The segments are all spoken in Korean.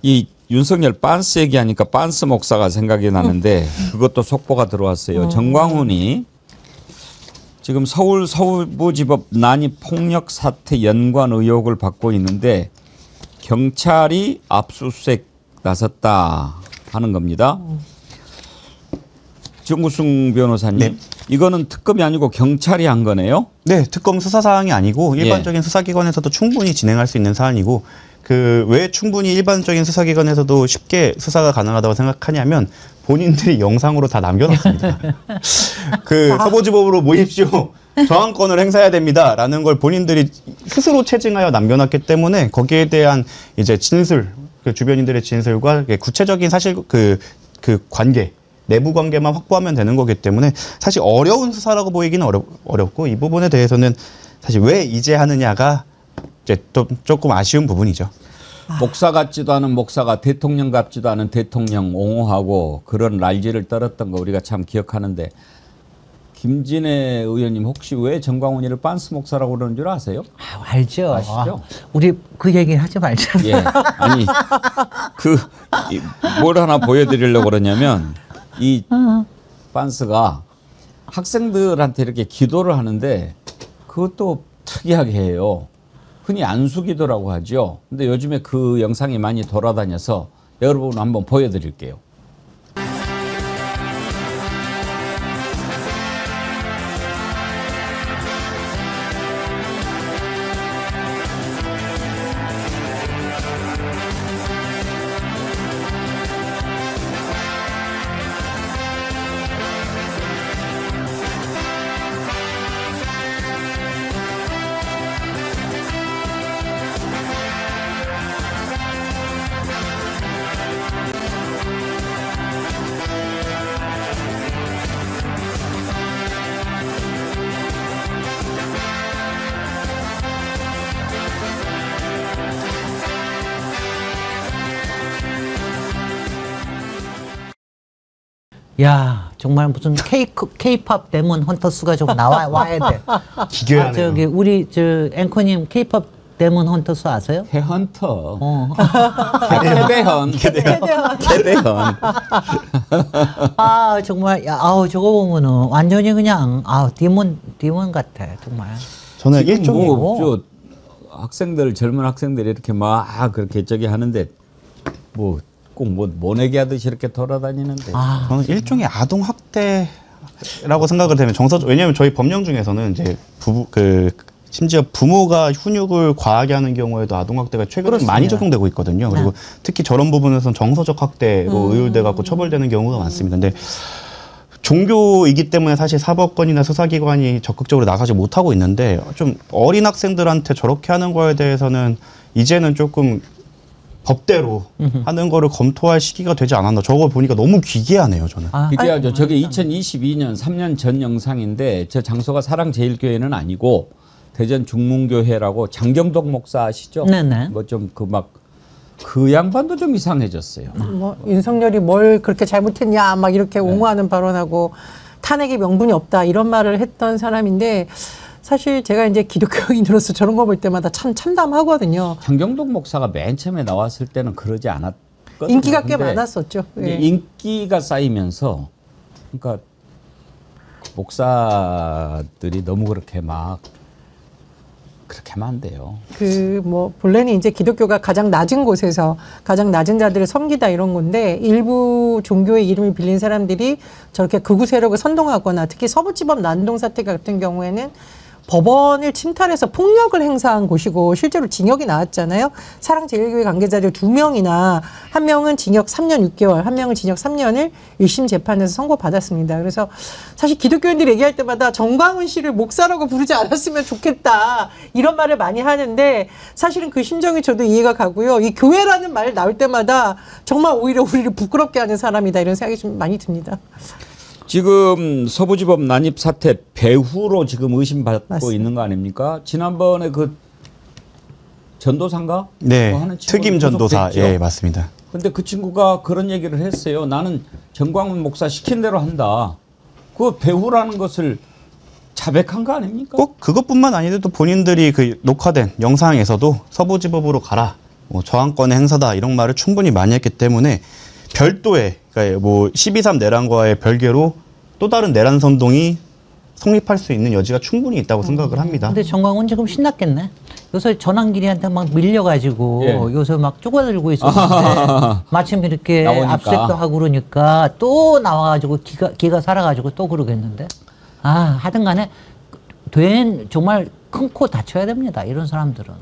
이 윤석열 빤스 얘기하니까 빤스 목사가 생각이 나는데 그것도 속보가 들어왔어요. 정광훈이 지금 서울 서부지법 난입 폭력 사태 연관 의혹을 받고 있는데 경찰이 압수수색 나섰다 하는 겁니다. 정구승 변호사님, 네. 이거는 특검이 아니고 경찰이 한 거네요? 네, 특검 수사 사항이 아니고 일반적인 수사기관에서도 충분히 진행할 수 있는 사안이고 왜 충분히 일반적인 수사기관에서도 쉽게 수사가 가능하다고 생각하냐면 본인들이 영상으로 다 남겨놨습니다. 서부지법으로 모입시오. 저항권을 행사해야 됩니다라는 걸 본인들이 스스로 체증하여 남겨놨기 때문에 거기에 대한 이제 진술, 주변인들의 진술과 구체적인 사실 그 관계, 내부 관계만 확보하면 되는 거기 때문에 사실 어려운 수사라고 보이기는 어렵고 이 부분에 대해서는 사실 왜 이제 하느냐가 이제 또 조금 아쉬운 부분이죠. 목사 같지도 않은 목사가 대통령 같지도 않은 대통령 옹호하고 그런 난리를 떨었던 거 우리가 참 기억하는데 김진애 의원님 혹시 왜 정광훈이를 빤스 목사라고 그러는 줄 아세요? 알죠. 아시죠? 우리 그 얘기 하지 말자. 예. 아니 뭘 하나 보여드리려고 그러냐면 이 빤스가 학생들한테 이렇게 기도를 하는데 그것도 특이하게 해요. 흔히 안수기도라고 하죠. 근데 요즘에 그 영상이 많이 돌아다녀서 여러분 한번 보여드릴게요. 야, 정말 무슨 K-팝 데몬 헌터스가 좀 와야 돼. 기괴하네요. 저기 우리 앵커님 K-팝 데몬 헌터스 아세요? 해헌터. 캐대헌. 캐대헌. 아, 정말 저거 보면은 완전히 그냥 디몬 같아, 정말. 저는 일종의 학생들 젊은 학생들이 이렇게 막 그렇게 저기 하는데 꼭 모내기 하듯이 이렇게 돌아다니는데. 저는 일종의 아동 학대라고 생각을 되면 왜냐하면 저희 법령 중에서는 이제 심지어 부모가 훈육을 과하게 하는 경우에도 아동 학대가 최근에 많이 적용되고 있거든요. 그리고 특히 저런 부분에서는 정서적 학대로 의율돼 갖고 처벌되는 경우가 많습니다. 근데 종교이기 때문에 사실 사법권이나 수사기관이 적극적으로 나가지 못하고 있는데 좀 어린 학생들한테 저렇게 하는 거에 대해서는 이제는 조금 법대로 하는 거를 검토할 시기가 되지 않았나. 저걸 보니까 너무 기괴하네요, 저는. 기괴하죠. 저게 2022년 3년 전 영상인데 저 장소가 사랑제일교회는 아니고 대전 중문교회라고 장경덕 목사 아시죠? 네네. 그 양반도 좀 이상해졌어요. 윤석열이 뭘 그렇게 잘못했냐 막 이렇게 옹호하는 발언하고 탄핵의 명분이 없다 이런 말을 했던 사람인데 사실 제가 이제 기독교인으로서 저런 거 볼 때마다 참 참담하거든요. 장경덕 목사가 맨 처음에 나왔을 때는 그러지 않았거든요. 인기가 꽤 많았었죠. 예. 인기가 쌓이면서 그러니까 목사들이 너무 그렇게 하면 안 돼요. 본래는 이제 기독교가 가장 낮은 곳에서 가장 낮은 자들을 섬기다 이런 건데 일부 종교의 이름을 빌린 사람들이 저렇게 극우 세력을 선동하거나 특히 서부지법 난동 사태 같은 경우에는 법원을 침탈해서 폭력을 행사한 곳이고 실제로 징역이 나왔잖아요. 사랑제일교회 관계자들 2명이나 한 명은 징역 3년 6개월, 한 명은 징역 3년을 1심 재판에서 선고받았습니다. 그래서 사실 기독교인들이 얘기할 때마다 정광훈 씨를 목사라고 부르지 않았으면 좋겠다 이런 말을 많이 하는데 사실은 그 심정이 저도 이해가 가고요. 이 교회라는 말 나올 때마다 정말 오히려 우리를 부끄럽게 하는 사람이다 이런 생각이 좀 많이 듭니다. 지금 서부지법 난입 사태 배후로 지금 의심받고 맞습니다. 있는 거 아닙니까? 지난번에 전도사인가? 네, 특임 전도사. 예, 맞습니다. 근데 그 친구가 그런 얘기를 했어요. 나는 정광훈 목사 시킨 대로 한다. 그 배후라는 것을 자백한 거 아닙니까? 꼭 그것뿐만 아니라 또 본인들이 녹화된 영상에서도 서부지법으로 가라. 저항권의 행사다 이런 말을 충분히 많이 했기 때문에 별도의 그러니까 뭐 12.3 내란과의 별개로 또 다른 내란 선동이 성립할 수 있는 여지가 충분히 있다고 생각을 합니다. 근데 정광훈 지금 신났겠네. 요새 전환길이한테 막 밀려가지고 예. 요새 막 쪼가들고 있었는데 마침 이렇게 나오니까. 압수색도 하고 그러니까 또 나와가지고 기가 살아가지고 또 그러겠는데. 아 하든 간에 정말 큰 코 다쳐야 됩니다. 이런 사람들은.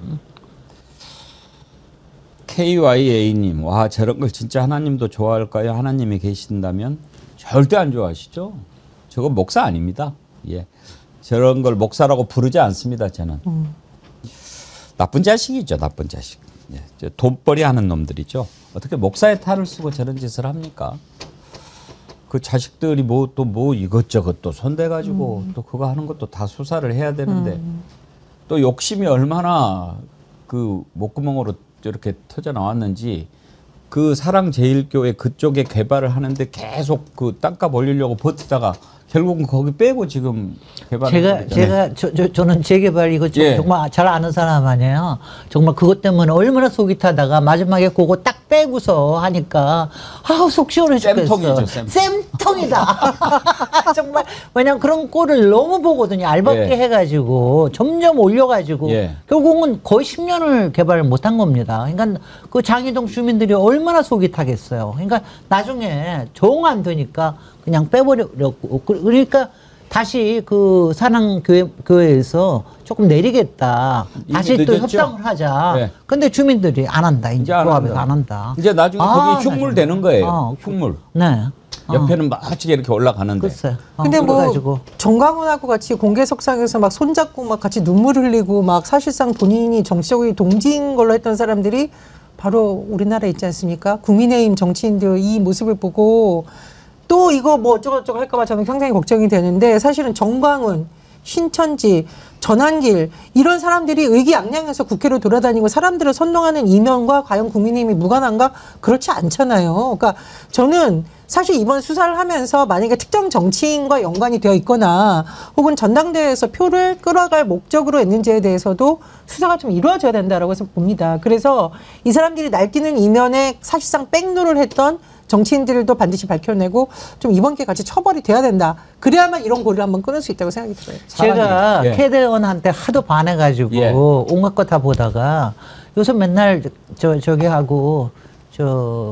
KYA님, 와 저런 걸 진짜 하나님도 좋아할까요? 하나님이 계신다면 절대 안 좋아하시죠. 저건 목사 아닙니다. 예, 저런 걸 목사라고 부르지 않습니다. 저는 나쁜 자식이죠, 나쁜 자식. 예, 저 돈벌이 하는 놈들이죠. 어떻게 목사의 탈을 쓰고 저런 짓을 합니까? 그 자식들이 뭐 이것저것 또 손대가지고 또 그거 하는 것도 다 수사를 해야 되는데 또 욕심이 얼마나 그 목구멍으로 이렇게 터져 나왔는지 그 사랑제일교회 그쪽에 개발을 하는데 계속 그 땅값 올리려고 버티다가 결국은 거기 빼고 지금 개발을 저는 재개발 이거 예. 정말 잘 아는 사람 아니에요. 정말 그것 때문에 얼마나 속이 타다가 마지막에 그거 딱 빼고서 하니까 아우 속 시원해 죽겠어. 쌤통이죠, 쌤통이다. 정말 왜냐면 그런 꼴을 너무 보거든요. 알박기 예. 해가지고 점점 올려가지고 예. 결국은 거의 10년을 개발을 못한 겁니다. 그러니까 그 장이동 주민들이 얼마나 속이 타겠어요. 그러니까 나중에 정 안 되니까 그냥 빼버렸고 그러니까 다시 그 산항교회에서 조금 내리겠다. 다시 또 늦었죠? 협상을 하자. 네. 근데 주민들이 안 한다. 이제 조합에서 안 한다. 이제 나중에 거기 흉물 되는 거예요. 흉물. 네. 옆에는 멋지게 이렇게 올라가는데. 글쎄. 근데 뭐 그래가지고. 정광훈하고 같이 공개석상에서 막 손잡고 막 같이 눈물 흘리고 막 사실상 본인이 정치적으로 동지인 걸로 했던 사람들이 바로 우리나라에 있지 않습니까? 국민의힘 정치인들 이 모습을 보고 또 이거 뭐 어쩌고저쩌고 할까봐 저는 굉장히 걱정이 되는데 사실은 정광훈, 신천지, 전환길 이런 사람들이 의기양양해서 국회로 돌아다니고 사람들을 선동하는 이면과 과연 국민의힘이 무관한가? 그렇지 않잖아요. 그러니까 저는 사실 이번 수사를 하면서 만약에 특정 정치인과 연관이 되어 있거나 혹은 전당대회에서 표를 끌어갈 목적으로 했는지에 대해서도 수사가 좀 이루어져야 된다라고 해서 봅니다. 그래서 이 사람들이 날뛰는 이면에 사실상 백노를 했던 정치인들도 반드시 밝혀내고 좀 이번 기회에 같이 처벌이 돼야 된다. 그래야만 이런 고리를 한번 끊을 수 있다고 생각이 들어요. 제가 예. 캐대원한테 하도 반해가지고 예. 온갖 거 다 보다가 요새 맨날 저기 하고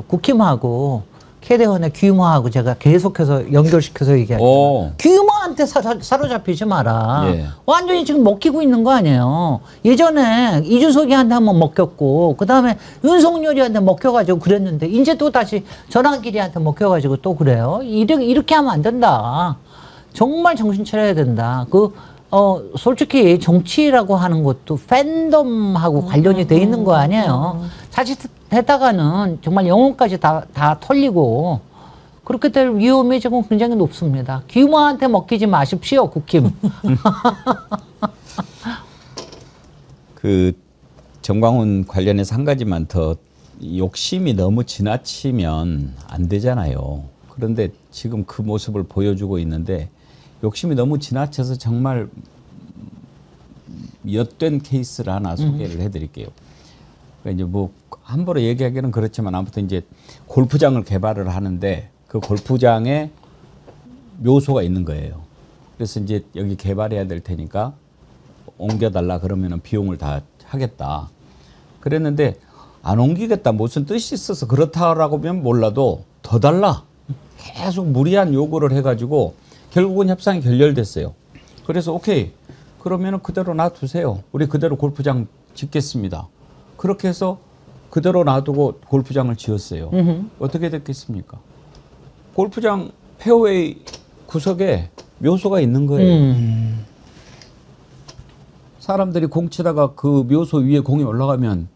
국힘하고 캐대원의 규모하고 제가 계속해서 연결시켜서 얘기하죠. 규모한테 사로잡히지 마라. 예. 완전히 지금 먹히고 있는 거 아니에요. 예전에 이준석이한테 한번 먹혔고 그다음에 윤석열이한테 먹혀가지고 그랬는데 이제 또 다시 전환길이한테 먹혀가지고 또 그래요. 이렇게 하면 안 된다. 정말 정신 차려야 된다. 솔직히 정치라고 하는 것도 팬덤하고 관련이 돼 있는 거 아니에요. 자칫했다가는 정말 영혼까지 다 털리고 그렇게 될 위험이 지금 굉장히 높습니다. 규모한테 먹히지 마십시오, 국힘. 그 정광훈 관련해서 한 가지만 더 욕심이 너무 지나치면 안 되잖아요. 그런데 지금 그 모습을 보여주고 있는데 욕심이 너무 지나쳐서 정말 엿된 케이스를 하나 소개를 해드릴게요. 그러니까 이제 뭐 함부로 얘기하기는 그렇지만 아무튼 이제 골프장을 개발을 하는데 그 골프장에 묘소가 있는 거예요. 그래서 이제 여기 개발해야 될 테니까 옮겨달라 그러면은 비용을 다 하겠다. 그랬는데 안 옮기겠다. 무슨 뜻이 있어서 그렇다라고 하면 몰라도 더 달라. 계속 무리한 요구를 해가지고 결국은 협상이 결렬됐어요. 그래서 오케이. 그러면은 그대로 놔두세요. 우리 그대로 골프장 짓겠습니다. 그렇게 해서 그대로 놔두고 골프장을 지었어요. 어떻게 됐겠습니까? 골프장 페어웨이 구석에 묘소가 있는 거예요. 사람들이 공 치다가 그 묘소 위에 공이 올라가면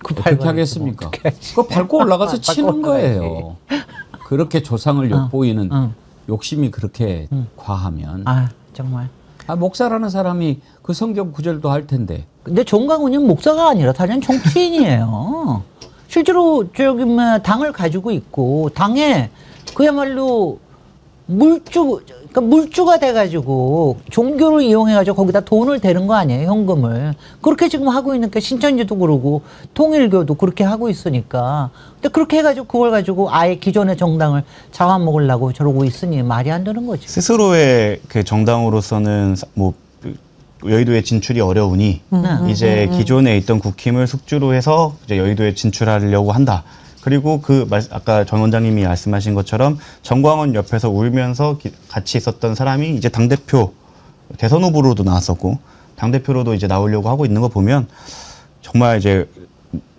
어떻게 하겠습니까? 그거 밟고 올라가서 치는 거예요. 그렇게 조상을 엿보이는 욕심이 그렇게 과하면. 아, 정말. 목사라는 사람이 그 성경 구절도 할 텐데. 근데 정광훈은 목사가 아니라 다른 정치인이에요. 실제로 당을 가지고 있고 당에 그야말로 그러니까 물주가 돼가지고 종교를 이용해가지고 거기다 돈을 대는 거 아니에요, 현금을. 그렇게 지금 하고 있는 게 신천지도 그러고 통일교도 그렇게 하고 있으니까. 근데 그렇게 해가지고 그걸 가지고 아예 기존의 정당을 잡아먹으려고 저러고 있으니 말이 안 되는 거지. 스스로의 그 정당으로서는 뭐 여의도에 진출이 어려우니 이제 기존에 있던 국힘을 숙주로 해서 이제 여의도에 진출하려고 한다. 그리고 아까 전 원장님이 말씀하신 것처럼 정광훈 옆에서 울면서 같이 있었던 사람이 이제 당대표 대선 후보로도 나왔었고 당대표로도 이제 나오려고 하고 있는 거 보면 정말 이제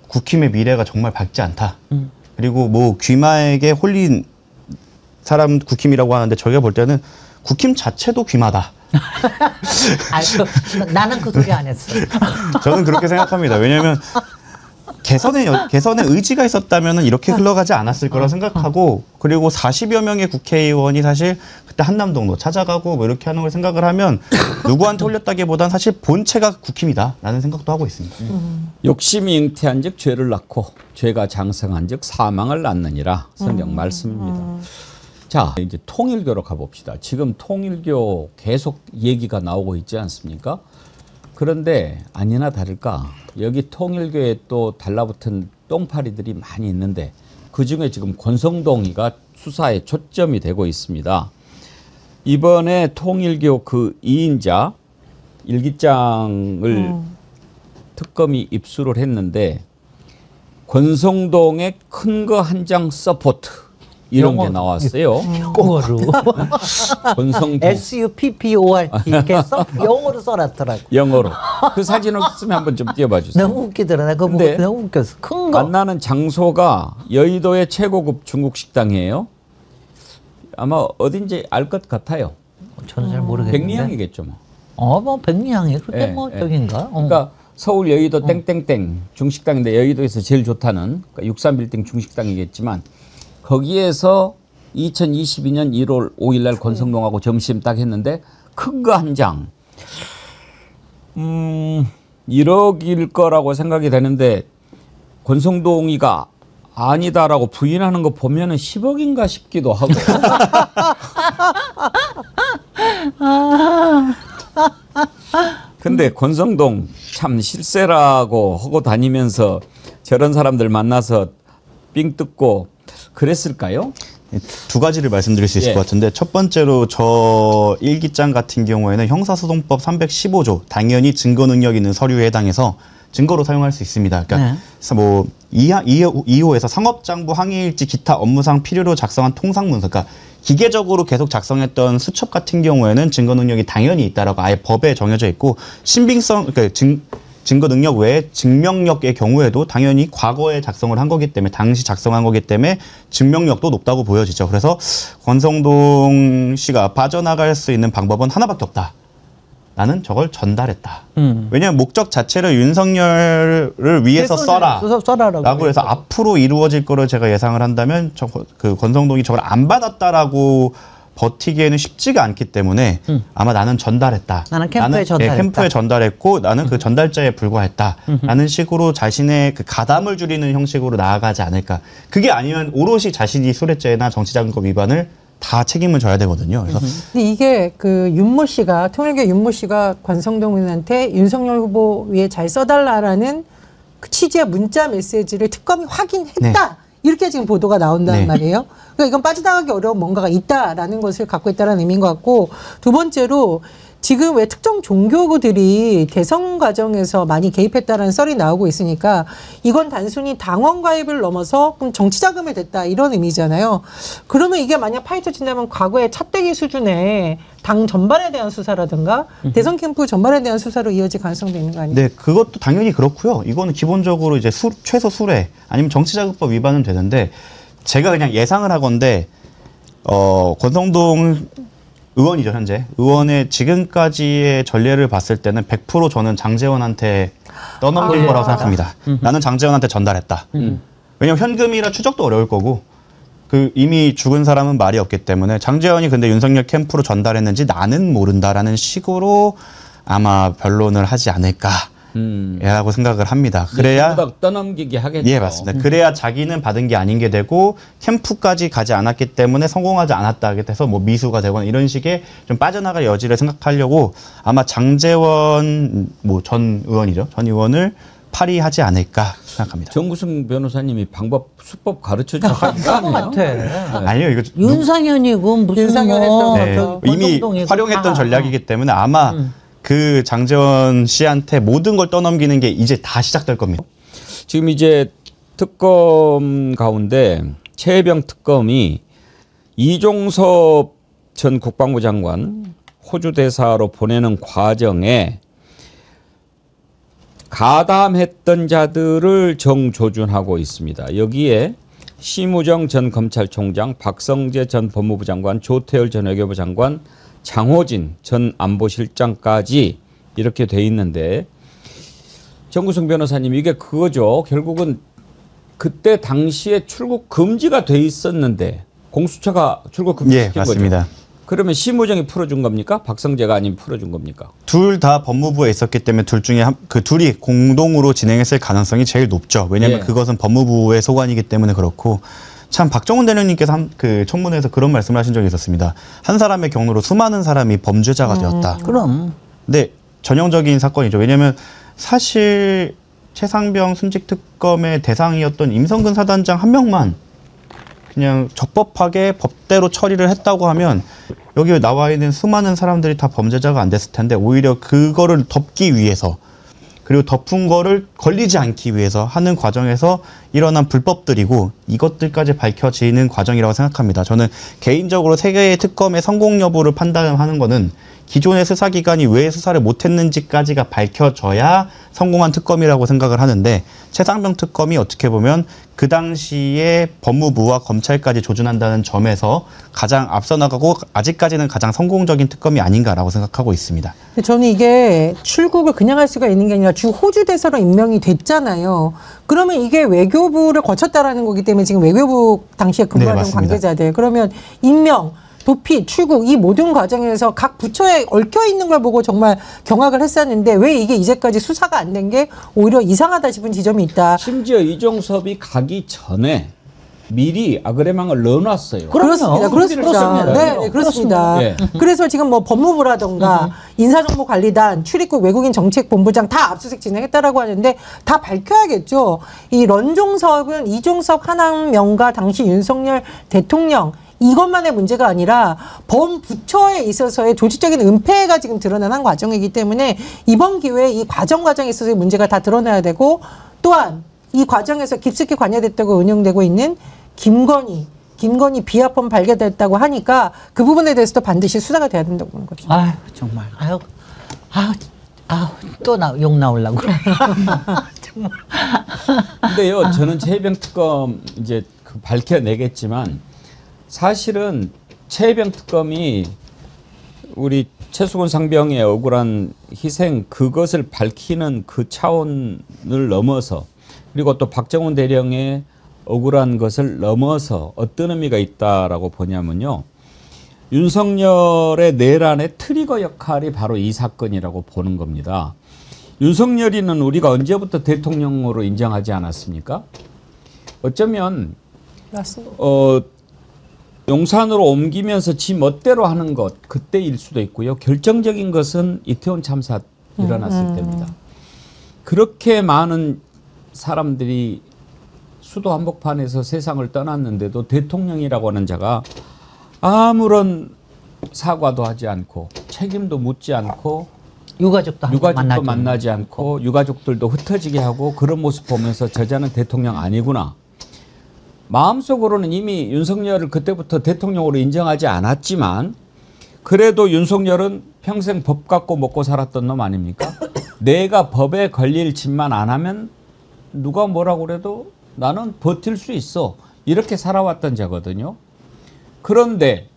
국힘의 미래가 정말 밝지 않다. 그리고 뭐 귀마에게 홀린 사람 국힘이라고 하는데 저희가 볼 때는 국힘 자체도 귀마다. 나는 그 소리 안 했어. 저는 그렇게 생각합니다. 왜냐하면 개선의 의지가 있었다면 이렇게 흘러가지 않았을 거라 생각하고, 그리고 40여 명의 국회의원이 사실 그때 한남동로 찾아가고 뭐 이렇게 하는 걸 생각을 하면 누구한테 홀렸다기보단 사실 본체가 국힘이다라는 생각도 하고 있습니다. 욕심이 잉태한 즉 죄를 낳고 죄가 장성한 즉 사망을 낳느니라 성경 말씀입니다. 자, 이제 통일교로 가봅시다. 지금 통일교 계속 얘기가 나오고 있지 않습니까? 그런데 아니나 다를까 여기 통일교에 또 달라붙은 똥파리들이 많이 있는데 그중에 지금 권성동이가 수사에 초점이 되고 있습니다. 이번에 통일교 그 2인자 일기장을 특검이 입수를 했는데 권성동의 큰 거 한 장 서포트 이런 게 나왔어요. 영어로. 권성동. SUPPORT 이렇게 영어로 써놨더라고. 영어로. 그 사진을 쓰면 한번 좀 띄워봐 주세요. 너무 웃기더라. 나 그거 보고 근데 너무 웃겼어. 큰 거. 만나는 장소가 여의도의 최고급 중국 식당이에요. 아마 어딘지 알 것 같아요. 저는 잘 모르겠는데. 백리향이겠죠 뭐. 뭐 백리향이 그렇게 뭐 저긴가? 그러니까 서울 여의도 땡땡땡 중식당인데 여의도에서 제일 좋다는 그러니까 63빌딩 중식당이겠지만 거기에서 2022년 1월 5일 날 권성동하고 점심 딱 했는데 큰 거 한 장. 1억일 거라고 생각이 되는데 권성동이가 아니다라고 부인하는 거 보면은 10억인가 싶기도 하고. 근데 권성동 참 실세라고 하고 다니면서 저런 사람들 만나서 삥 뜯고 그랬을까요? 두 가지를 말씀드릴 수 있을 것 같은데, 첫 번째로 저 일기장 같은 경우에는 형사소송법 315조 당연히 증거 능력 있는 서류에 해당해서 증거로 사용할 수 있습니다. 그러니까 뭐 2호에서 상업장부 항해일지 기타 업무상 필요로 작성한 통상문서, 그러니까 기계적으로 계속 작성했던 수첩 같은 경우에는 증거 능력이 당연히 있다라고 아예 법에 정해져 있고, 신빙성, 그러니까 증거 능력 외에 증명력의 경우에도 당연히 과거에 작성을 한 거기 때문에, 당시 작성한 거기 때문에 증명력도 높다고 보여지죠. 그래서 권성동 씨가 빠져나갈 수 있는 방법은 하나밖에 없다. 나는 저걸 전달했다. 왜냐하면 목적 자체를 윤석열을 위해서 써라라고 해서 앞으로 이루어질 거를 제가 예상을 한다면 그 권성동이 저걸 안 받았다라고 버티기에는 쉽지가 않기 때문에 아마 나는 전달했다. 나는 캠프에 전달했다. 캠프에 전달했고 나는 그 전달자에 불과했다. 라는 식으로 자신의 그 가담을 줄이는 형식으로 나아가지 않을까. 그게 아니면 오롯이 자신이 수뢰죄나 정치자금법 위반을 다 책임을 져야 되거든요. 그래서 근데 이게 그 윤모 씨가, 통일교 윤모 씨가 권성동 의원한테 윤석열 후보 위에 잘 써달라라는 그 취지의 문자 메시지를 특검이 확인했다. 이렇게 지금 보도가 나온다는 말이에요. 그러니까 이건 빠져나가기 어려운 뭔가가 있다라는 것을 갖고 있다는 의미인 것 같고, 두 번째로 지금 왜 특정 종교구들이 대선 과정에서 많이 개입했다라는 썰이 나오고 있으니까 이건 단순히 당원 가입을 넘어서 그럼 정치 자금이 됐다 이런 의미잖아요. 그러면 이게 만약 파헤쳐진다면 과거의 차떼기 수준의 당 전반에 대한 수사라든가 대선 캠프 전반에 대한 수사로 이어질 가능성도 있는 거 아니에요? 네, 그것도 당연히 그렇고요. 이거는 기본적으로 이제 최소 수뢰 아니면 정치자금법 위반은 되는데, 제가 그냥 예상을 하건데 권성동 의원이죠, 현재. 의원의 지금까지의 전례를 봤을 때는 100% 저는 장제원한테 떠넘긴 거라고 생각합니다. 나는 장제원한테 전달했다. 왜냐면 현금이라 추적도 어려울 거고, 그 이미 죽은 사람은 말이 없기 때문에 장제원이 근데 윤석열 캠프로 전달했는지 나는 모른다라는 식으로 아마 변론을 하지 않을까. 라고 생각을 합니다. 그래야 떠넘기게 하겠죠. 예, 맞습니다. 그래야 자기는 받은 게 아닌 게 되고 캠프까지 가지 않았기 때문에 성공하지 않았다 해서 뭐 미수가 되거나 이런 식의 좀 빠져나갈 여지를 생각하려고 아마 장제원 뭐 전 의원이죠. 전 의원을 파리하지 않을까 생각합니다. 정구승 변호사님이 수법 가르쳐 주신 것 같아. 아니요, 이거 윤상현이고 무슨 윤상현 뭐 했던 네, 저기 이미 권성동이고 활용했던 다. 전략이기 때문에 아마 그 장제원 씨한테 모든 걸 떠넘기는 게 이제 다 시작될 겁니다. 지금 이제 특검 가운데 최혜병 특검이 이종섭 전 국방부 장관 호주 대사로 보내는 과정에 가담했던 자들을 정조준하고 있습니다. 여기에 심우정 전 검찰총장, 박성재 전 법무부 장관, 조태열 전 외교부 장관, 장호진 전 안보실장까지 이렇게 돼 있는데 정구승 변호사님 이게 그거죠. 결국은 그때 당시에 출국 금지가 돼 있었는데 공수처가 출국 금지시킨 예, 맞습니다. 거죠. 그러면 심우정이 풀어준 겁니까? 박성재가 아니면 풀어준 겁니까? 둘 다 법무부에 있었기 때문에 둘 중에 그 둘이 공동으로 진행했을 가능성이 제일 높죠. 왜냐하면 예. 그것은 법무부의 소관이기 때문에 그렇고 참 박정훈 대령님께서 그 청문회에서 그런 말씀을 하신 적이 있었습니다. 한 사람의 경로로 수많은 사람이 범죄자가 되었다. 그럼 근데 전형적인 사건이죠. 왜냐하면 사실 최상병 순직특검의 대상이었던 임성근 사단장 한 명만 그냥 적법하게 법대로 처리를 했다고 하면 여기 나와 있는 수많은 사람들이 다 범죄자가 안 됐을 텐데 오히려 그거를 덮기 위해서 그리고 덮은 거를 걸리지 않기 위해서 하는 과정에서 일어난 불법들이고 이것들까지 밝혀지는 과정이라고 생각합니다. 저는 개인적으로 세 개의 특검의 성공 여부를 판단하는 거는 기존의 수사기관이 왜 수사를 못했는지까지가 밝혀져야 성공한 특검이라고 생각을 하는데 최상병 특검이 어떻게 보면 그 당시에 법무부와 검찰까지 조준한다는 점에서 가장 앞서 나가고 아직까지는 가장 성공적인 특검이 아닌가라고 생각하고 있습니다. 저는 이게 출국을 그냥 할 수가 있는 게 아니라 주 호주 대사로 임명이 됐잖아요. 그러면 이게 외교부를 거쳤다라는 거기 때문에 지금 외교부 당시에 근무하던 맞습니다. 관계자들 그러면 임명 도피, 출국 이 모든 과정에서 각 부처에 얽혀 있는 걸 보고 정말 경악을 했었는데 왜 이게 이제까지 수사가 안 된 게 오히려 이상하다 싶은 지점이 있다. 심지어 이종섭이 가기 전에 미리 아그레망을 넣어놨어요. 그렇습니다. 그렇습니다. 네, 네, 그렇습니다. 예. 그래서 지금 뭐 법무부라던가 인사정보관리단, 출입국 외국인 정책본부장 다 압수수색 진행했다라고 하는데 다 밝혀야겠죠. 이 런종섭은 이종섭 하남명가 당시 윤석열 대통령 이것만의 문제가 아니라 범부처에 있어서의 조직적인 은폐가 지금 드러난 한 과정이기 때문에 이번 기회에 이 과정에 있어서의 문제가 다 드러나야 되고 또한 이 과정에서 깊숙이 관여됐다고 운영되고 있는 김건희 비하폰 발견됐다고 하니까 그 부분에 대해서도 반드시 수사가 돼야 된다고 보는 거죠. 아유 정말 또 욕 나오려고 정말. 근데요 저는 최혜병 특검 이제 밝혀내겠지만 사실은 최혜병 특검이 우리 최수근 상병의 억울한 희생 그것을 밝히는 그 차원을 넘어서 그리고 또 박정훈 대령의 억울한 것을 넘어서 어떤 의미가 있다라고 보냐면요. 윤석열의 내란의 트리거 역할이 바로 이 사건이라고 보는 겁니다. 윤석열이는 우리가 언제부터 대통령으로 인정하지 않았습니까? 어쩌면 맞습니다. 용산으로 옮기면서 지 멋대로 하는 것 그때일 수도 있고요. 결정적인 것은 이태원 참사 일어났을 때입니다. 그렇게 많은 사람들이 수도 한복판에서 세상을 떠났는데도 대통령이라고 하는 자가 아무런 사과도 하지 않고 책임도 묻지 않고 유가족도 만나지 않고 유가족들도 흩어지게 하고 그런 모습 보면서 저자는 대통령 아니구나. 마음속으로는 이미 윤석열을 그때부터 대통령으로 인정하지 않았지만 그래도 윤석열은 평생 법 갖고 먹고 살았던 놈 아닙니까? 내가 법에 걸릴 짓만 안 하면 누가 뭐라고 그래도 나는 버틸 수 있어. 이렇게 살아왔던 자거든요. 그런데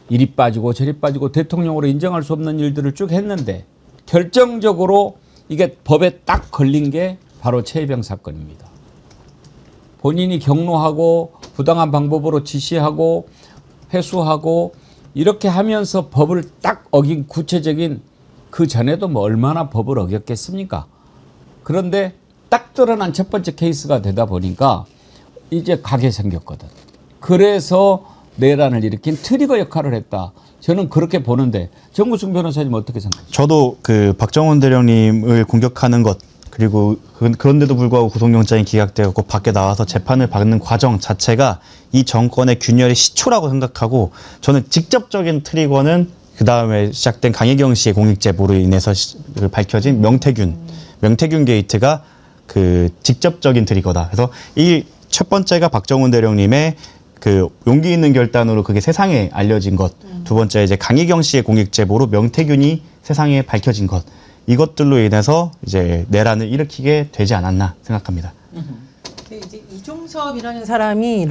이리 빠지고 저리 빠지고 대통령으로 인정할 수 없는 일들을 쭉 했는데 결정적으로 이게 법에 딱 걸린 게 바로 최혜병 사건입니다. 본인이 경로하고 부당한 방법으로 지시하고 회수하고 이렇게 하면서 법을 딱 어긴 구체적인 그 전에도 뭐 얼마나 법을 어겼겠습니까? 그런데 딱 드러난 첫 번째 케이스가 되다 보니까 이제 가게 생겼거든. 그래서 내란을 일으킨 트리거 역할을 했다. 저는 그렇게 보는데 정구승 변호사님 어떻게 생각하세요? 저도 그 박정훈 대령님을 공격하는 것 그리고 그런데도 불구하고 구속영장이 기각되었고 밖에 나와서 재판을 받는 과정 자체가 이 정권의 균열의 시초라고 생각하고 저는 직접적인 트리거는 그 다음에 시작된 강혜경 씨의 공익제보로 인해서 밝혀진 명태균 게이트가 그 직접적인 트리거다. 그래서 이 첫 번째가 박정훈 대령님의 그 용기 있는 결단으로 그게 세상에 알려진 것. 두 번째 이제 강희경 씨의 공익제보로 명태균이 세상에 밝혀진 것. 이것들로 인해서 이제 내란을 일으키게 되지 않았나 생각합니다. 이제 이종섭이라는 사람이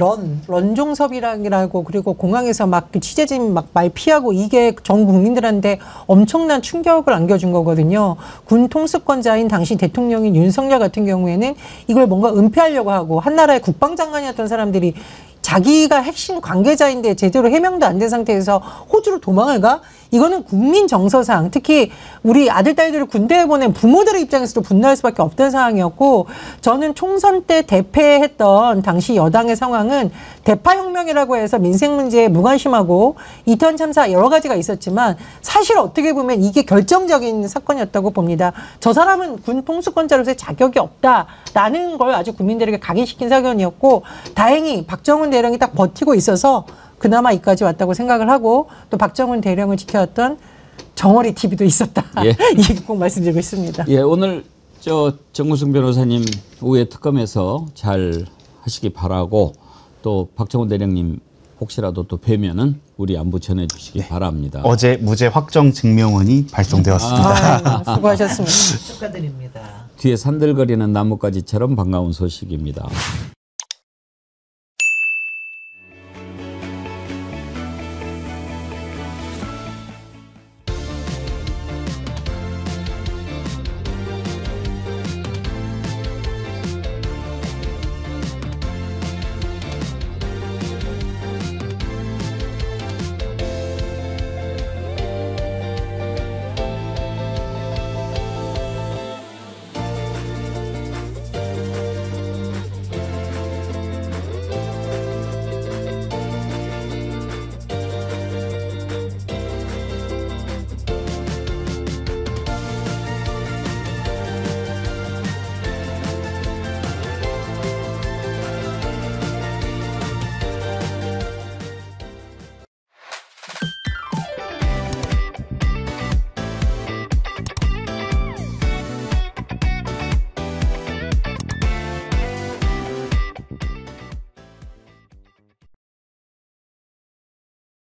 런종섭이라고 그리고 공항에서 막 그 취재진 막 말 피하고 이게 전 국민들한테 엄청난 충격을 안겨준 거거든요. 군 통수권자인 당시 대통령인 윤석열 같은 경우에는 이걸 뭔가 은폐하려고 하고 한나라의 국방장관이었던 사람들이 자기가 핵심 관계자인데 제대로 해명도 안 된 상태에서 호주로 도망을 가? 이거는 국민 정서상 특히 우리 아들, 딸들을 군대에 보낸 부모들의 입장에서도 분노할 수밖에 없던 상황이었고 저는 총선 때 대패했던 당시 여당의 상황은 대파혁명이라고 해서 민생 문제에 무관심하고 이태원 참사 여러 가지가 있었지만 사실 어떻게 보면 이게 결정적인 사건이었다고 봅니다. 저 사람은 군 통수권자로서의 자격이 없다라는 걸 아주 국민들에게 각인시킨 사건이었고 다행히 박정훈 대령이 딱 버티고 있어서 그나마 이까지 왔다고 생각을 하고 또 박정훈 대령을 지켜왔던 정어리 TV도 있었다. 예. 이게 꼭 말씀드리고 있습니다. 예, 오늘 저 정구승 변호사님 오후에 특검에서 잘 하시기 바라고 또 박정훈 대령님 혹시라도 또 뵈면은 우리 안부 전해주시기 바랍니다. 어제 무죄 확정 증명원이 발송되었습니다. 아유, 수고하셨습니다. 축하드립니다. 뒤에 산들거리는 나뭇가지처럼 반가운 소식입니다.